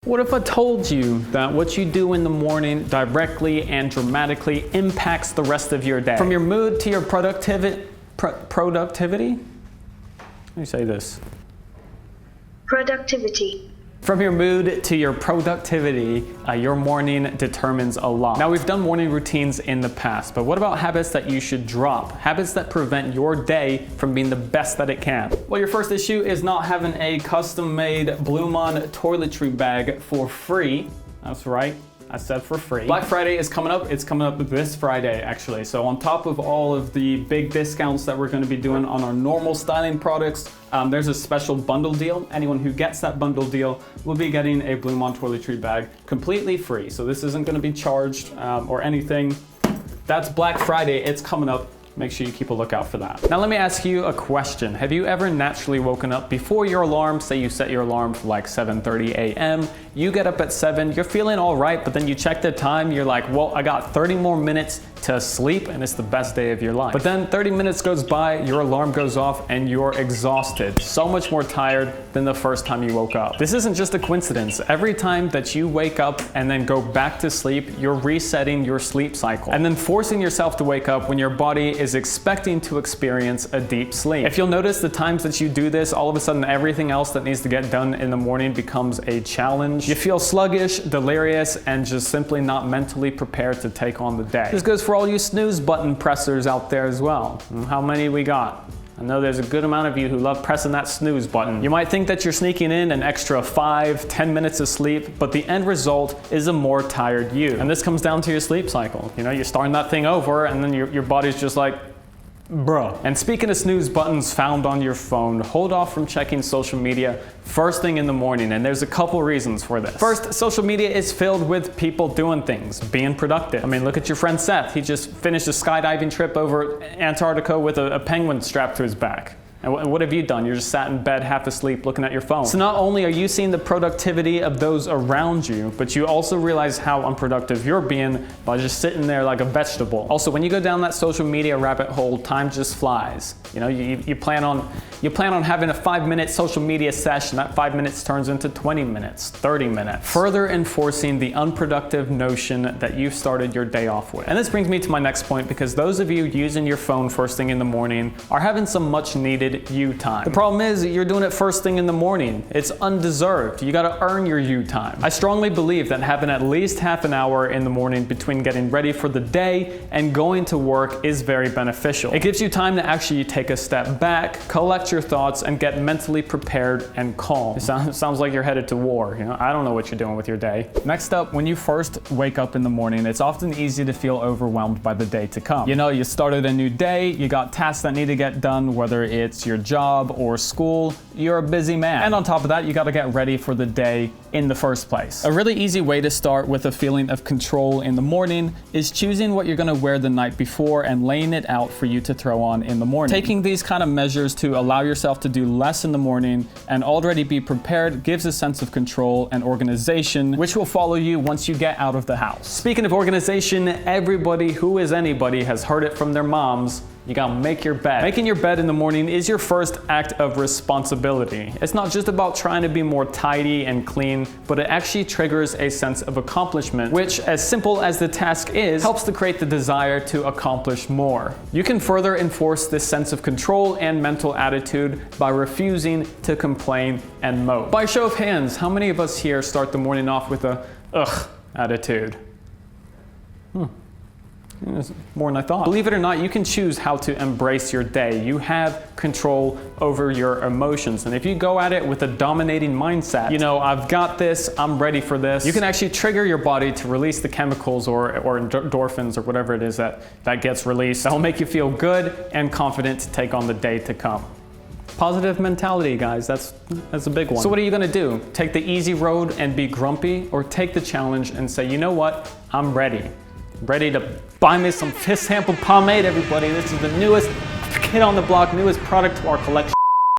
What if I told you that what you do in the morning directly and dramatically impacts the rest of your day? From your mood to your productivity? How do you say this? Productivity. From your mood to your productivity, your morning determines a lot. Now, we've done morning routines in the past, but what about habits that you should drop? Habits that prevent your day from being the best that it can. Well, your first issue is not having a custom-made BluMaan toiletry bag for free. That's right. I said for free. Black Friday is coming up. It's coming up this Friday, actually. So on top of all of the big discounts that we're going to be doing on our normal styling products, there's a special bundle deal. Anyone who gets that bundle deal will be getting a BluMaan toiletry bag completely free. So this isn't going to be charged or anything. That's Black Friday. It's coming up. Make sure you keep a lookout for that. Now let me ask you a question. Have you ever naturally woken up before your alarm? Say you set your alarm for like 7:30 a.m. You get up at 7, you're feeling all right, but then you check the time, you're like, well, I got 30 more minutes to sleep and it's the best day of your life. But then 30 minutes goes by, your alarm goes off and you're exhausted. So much more tired than the first time you woke up. This isn't just a coincidence. Every time that you wake up and then go back to sleep, you're resetting your sleep cycle and then forcing yourself to wake up when your body is expecting to experience a deep sleep. If you'll notice, the times that you do this, all of a sudden everything else that needs to get done in the morning becomes a challenge. You feel sluggish, delirious, and just simply not mentally prepared to take on the day. This goes for all you snooze button pressers out there as well. How many we got? I know there's a good amount of you who love pressing that snooze button. You might think that you're sneaking in an extra 5-10 minutes of sleep, but the end result is a more tired you. And this comes down to your sleep cycle. You know, you're starting that thing over and then your body's just like, bruh. And speaking of snooze buttons found on your phone, hold off from checking social media first thing in the morning, and there's a couple reasons for this. First, social media is filled with people doing things, being productive. I mean, look at your friend Seth. He just finished a skydiving trip over Antarctica with a penguin strapped to his back. And what have you done? You're just sat in bed half asleep looking at your phone. So not only are you seeing the productivity of those around you, but you also realize how unproductive you're being by just sitting there like a vegetable. Also, when you go down that social media rabbit hole, time just flies. You know, you plan on having a 5-minute social media session. That 5 minutes turns into 20 minutes, 30 minutes. Further enforcing the unproductive notion that you've started your day off with. And this brings me to my next point, because those of you using your phone first thing in the morning are having some much needed you time. The problem is that you're doing it first thing in the morning. It's undeserved. You gotta earn your you time. I strongly believe that having at least half an hour in the morning between getting ready for the day and going to work is very beneficial. It gives you time to actually take a step back, collect your thoughts, and get mentally prepared and calm. It sounds like you're headed to war. You know, I don't know what you're doing with your day. Next up, when you first wake up in the morning, it's often easy to feel overwhelmed by the day to come. You know, you started a new day, you got tasks that need to get done, whether it's your job or school, you're a busy man. And on top of that, you gotta get ready for the day in the first place. A really easy way to start with a feeling of control in the morning is choosing what you're gonna wear the night before and laying it out for you to throw on in the morning. Taking these kind of measures to allow yourself to do less in the morning and already be prepared gives a sense of control and organization, which will follow you once you get out of the house. Speaking of organization, everybody who is anybody has heard it from their moms. You gotta make your bed. Making your bed in the morning is your first act of responsibility. It's not just about trying to be more tidy and clean, but it actually triggers a sense of accomplishment, which, as simple as the task is, helps to create the desire to accomplish more. You can further enforce this sense of control and mental attitude by refusing to complain and mope. By show of hands, how many of us here start the morning off with a ugh attitude? It's more than I thought. Believe it or not, you can choose how to embrace your day. You have control over your emotions. And if you go at it with a dominating mindset, you know, I've got this, I'm ready for this, you can actually trigger your body to release the chemicals or endorphins or whatever it is that gets released. That will make you feel good and confident to take on the day to come. Positive mentality, guys, that's a big one. So what are you gonna do? Take the easy road and be grumpy, or take the challenge and say, you know what, I'm ready. Ready to buy me some fist sample pomade, everybody. This is the newest kid on the block, newest product to our collection.